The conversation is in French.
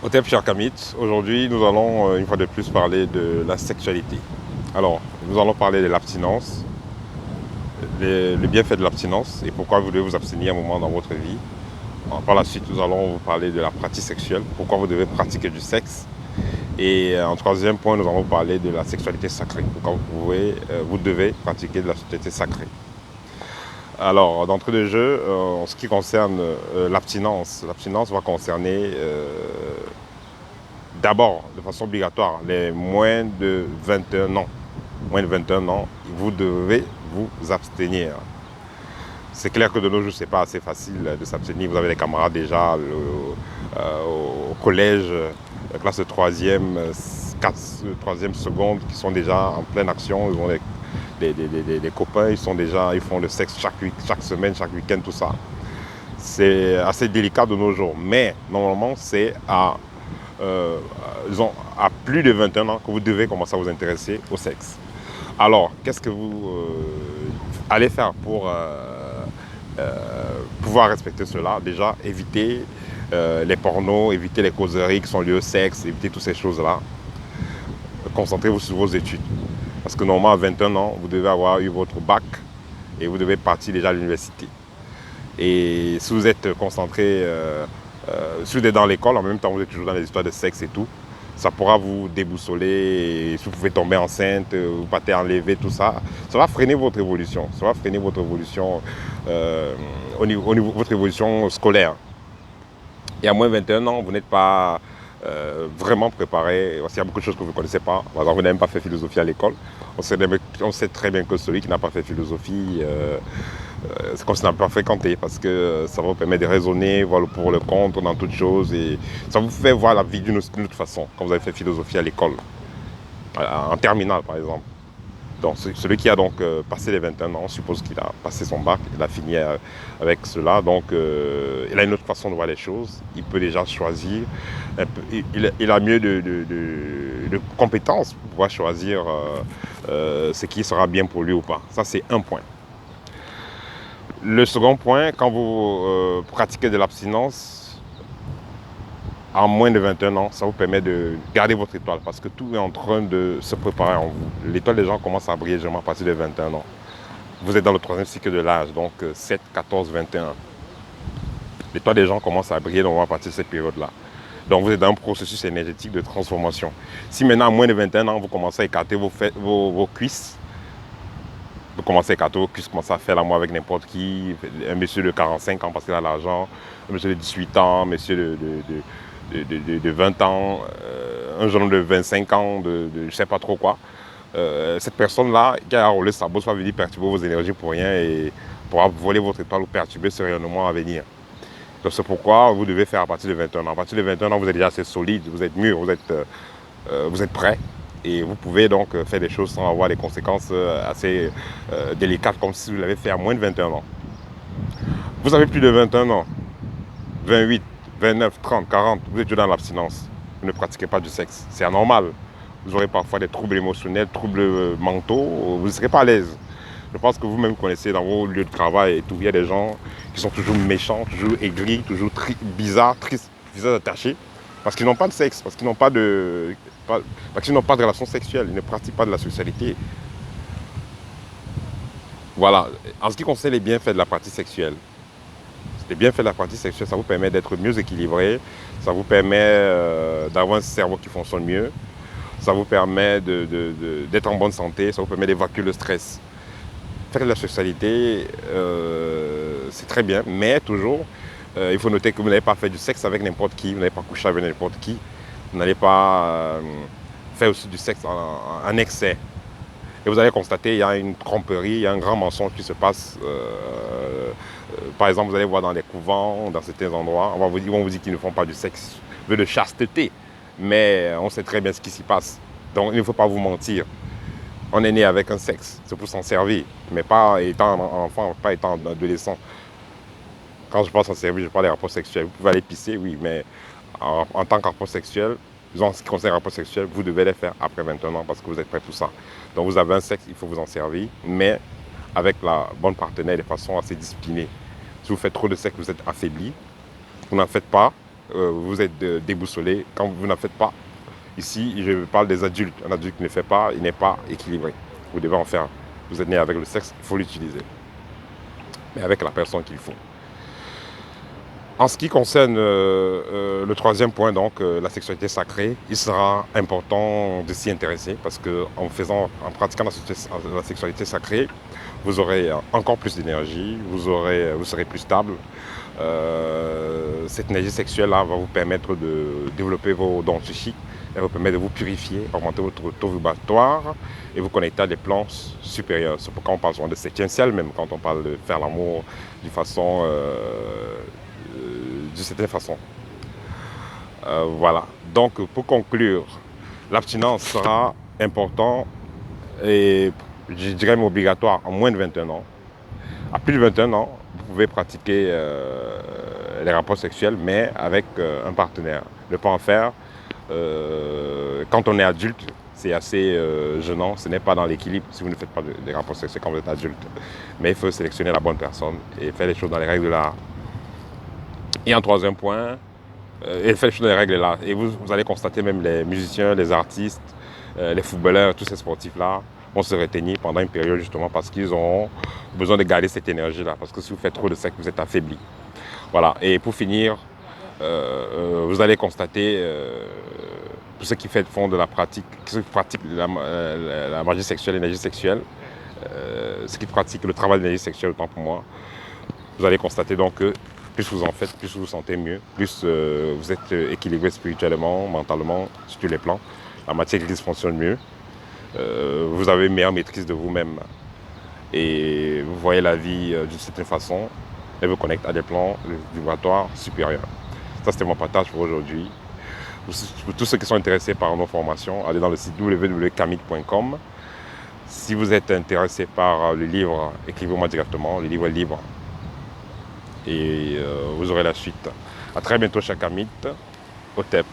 Hotep Kamit, aujourd'hui nous allons une fois de plus parler de la sexualité. Alors, nous allons parler de l'abstinence, les bienfaits de l'abstinence et pourquoi vous devez vous abstenir un moment dans votre vie. Par la suite, nous allons vous parler de la pratique sexuelle, pourquoi vous devez pratiquer du sexe. Et en troisième point, nous allons vous parler de la sexualité sacrée, pourquoi vous devez pratiquer de la sexualité sacrée. Alors, d'entrée de jeu, en ce qui concerne l'abstinence va concerner d'abord, de façon obligatoire, les moins de 21 ans. Moins de 21 ans, vous devez vous abstenir. C'est clair que de nos jours, ce n'est pas assez facile de s'abstenir. Vous avez des camarades déjà au collège, classe de 3e, 3e seconde, qui sont déjà en pleine action. Ils ont des copains, ils font le sexe chaque semaine, chaque week-end, tout ça. C'est assez délicat de nos jours. Mais normalement, c'est disons, à plus de 21 ans que vous devez commencer à vous intéresser au sexe. Alors, qu'est-ce que vous allez faire pour pouvoir respecter cela? Déjà, éviter les pornos, éviter les causeries qui sont liées au sexe, éviter toutes ces choses-là. Concentrez-vous sur vos études. Parce que normalement, à 21 ans, vous devez avoir eu votre bac et vous devez partir déjà à l'université. Et si vous êtes concentré, si vous êtes dans l'école, en même temps vous êtes toujours dans les histoires de sexe et tout, ça pourra vous déboussoler. Et si vous pouvez tomber enceinte, vous partez enlever, tout ça, ça va freiner votre évolution. Ça va freiner votre évolution au niveau de votre évolution scolaire. Et à moins de 21 ans, vous n'êtes pas vraiment préparé. Il y a beaucoup de choses que vous ne connaissez pas. Par exemple, vous n'avez même pas fait philosophie à l'école. On sait très bien que celui qui n'a pas fait philosophie, c'est comme s'il n'a pas fréquenté, parce que ça vous permet de raisonner, voir le pour et le contre dans toutes choses, et ça vous fait voir la vie d'une autre façon, quand vous avez fait philosophie à l'école, en terminale par exemple. Donc celui qui a donc passé les 21 ans, on suppose qu'il a passé son bac, il a fini avec cela, donc il a une autre façon de voir les choses, il peut déjà choisir, il a mieux de compétences pour pouvoir choisir ce qui sera bien pour lui ou pas. Ça, c'est un point. Le second point, quand vous pratiquez de l'abstinence, à moins de 21 ans, ça vous permet de garder votre étoile, parce que tout est en train de se préparer en vous. L'étoile des gens commence à briller généralement à partir de 21 ans. Vous êtes dans le troisième cycle de l'âge, donc 7, 14, 21. L'étoile des gens commence à briller normalement à partir de cette période-là. Donc vous êtes dans un processus énergétique de transformation. Si maintenant, à moins de 21 ans, vous commencez à écarter vos cuisses, vous commencez à écarter vos cuisses, commencez à faire l'amour avec n'importe qui, un monsieur de 45 ans parce qu'il a l'argent, un monsieur de 18 ans, un monsieur de 20 ans, un jeune homme de 25 ans, je ne sais pas trop quoi. Cette personne-là qui a roulé sa bosse va venir perturber vos énergies pour rien et pourra voler votre étoile ou perturber ce rayonnement à venir. Donc c'est pourquoi vous devez faire à partir de 21 ans. À partir de 21 ans, vous êtes déjà assez solide, vous êtes mûr, vous êtes prêt. Et vous pouvez donc faire des choses sans avoir des conséquences assez délicates, comme si vous l'avez fait à moins de 21 ans. Vous avez plus de 21 ans, 28, 29, 30, 40, vous êtes toujours dans l'abstinence. Vous ne pratiquez pas du sexe. C'est anormal. Vous aurez parfois des troubles émotionnels, troubles mentaux, vous ne serez pas à l'aise. Je pense que vous-même connaissez dans vos lieux de travail et tout, il y a des gens qui sont toujours méchants, toujours aigris, toujours bizarres, tristes, visage attaché, parce qu'ils n'ont pas de sexe, parce qu'ils n'ont pas de relation sexuelle, ils ne pratiquent pas de la sexualité. Voilà. En ce qui concerne les bienfaits de la pratique sexuelle, les bienfaits de la pratique sexuelle, ça vous permet d'être mieux équilibré, ça vous permet d'avoir un cerveau qui fonctionne mieux, ça vous permet d'être en bonne santé, ça vous permet d'évacuer le stress. Faire de la sexualité, c'est très bien, mais toujours, il faut noter que vous n'avez pas fait du sexe avec n'importe qui, vous n'avez pas couché avec n'importe qui, vous n'allez pas faire aussi du sexe en excès. Et vous allez constater, il y a une tromperie, il y a un grand mensonge qui se passe. Par exemple, vous allez voir dans les couvents, dans certains endroits, ils vont vous dire qu'ils ne font pas du sexe de chasteté, mais on sait très bien ce qui s'y passe. Donc il ne faut pas vous mentir. On est né avec un sexe, c'est pour s'en servir, mais pas étant enfant, pas étant adolescent. Quand je pense s'en servir, je parle des rapports sexuels. Vous pouvez aller pisser, oui, mais en tant que rapport sexuel, en ce qui concerne les rapports sexuels, vous devez les faire après 21 ans parce que vous êtes prêt à tout ça. Donc vous avez un sexe, il faut vous en servir, mais avec la bonne partenaire de façon assez disciplinée. Si vous faites trop de sexe, vous êtes affaibli. Vous n'en faites pas, vous êtes déboussolé quand vous n'en faites pas. Ici, je parle des adultes. Un adulte qui ne fait pas, il n'est pas équilibré. Vous devez en faire. Vous êtes né avec le sexe, il faut l'utiliser. Mais avec la personne qu'il faut. En ce qui concerne le troisième point, donc la sexualité sacrée, il sera important de s'y intéresser parce en pratiquant la sexualité sacrée, vous aurez encore plus d'énergie, vous serez plus stable. Cette énergie sexuelle-là va vous permettre de développer vos dons psychiques, elle va vous permettre de vous purifier, augmenter votre taux vibratoire et vous connecter à des plans supérieurs. C'est pourquoi on parle souvent de septième ciel, même quand on parle de faire l'amour d'une certaine façon. Voilà. Donc, pour conclure, l'abstinence sera important et je dirais même obligatoire en moins de 21 ans. À plus de 21 ans, vous pouvez pratiquer les rapports sexuels, mais avec un partenaire. Ne pas en faire quand on est adulte, c'est assez gênant. Ce n'est pas dans l'équilibre si vous ne faites pas des rapports sexuels quand vous êtes adulte. Mais il faut sélectionner la bonne personne et faire les choses dans les règles de l'art. Et en troisième point, et faire les choses dans les règles de l'art. Et vous allez constater même les musiciens, les artistes, les footballeurs, tous ces sportifs-là vont se retenir pendant une période justement parce qu'ils auront besoin de garder cette énergie-là. Parce que si vous faites trop de sexe, vous êtes affaibli. Voilà. Et pour finir, vous allez constater tous ceux qui font de la pratique, ceux qui pratiquent la magie sexuelle, l'énergie sexuelle, ceux qui pratiquent le travail de l'énergie sexuelle, autant pour moi, vous allez constater donc que plus vous en faites, plus vous vous sentez mieux, plus vous êtes équilibré spirituellement, mentalement, sur tous les plans. La matière grise fonctionne mieux. Vous avez une meilleure maîtrise de vous-même. Et vous voyez la vie d'une certaine façon. Elle vous connecte à des plans vibratoires supérieurs. Ça, c'était mon partage pour aujourd'hui. Pour tous ceux qui sont intéressés par nos formations, allez dans le site www.kamit.com. Si vous êtes intéressé par le livre, écrivez-moi directement. Le livre est libre. Et vous aurez la suite. À très bientôt chez Kamit, au TEP.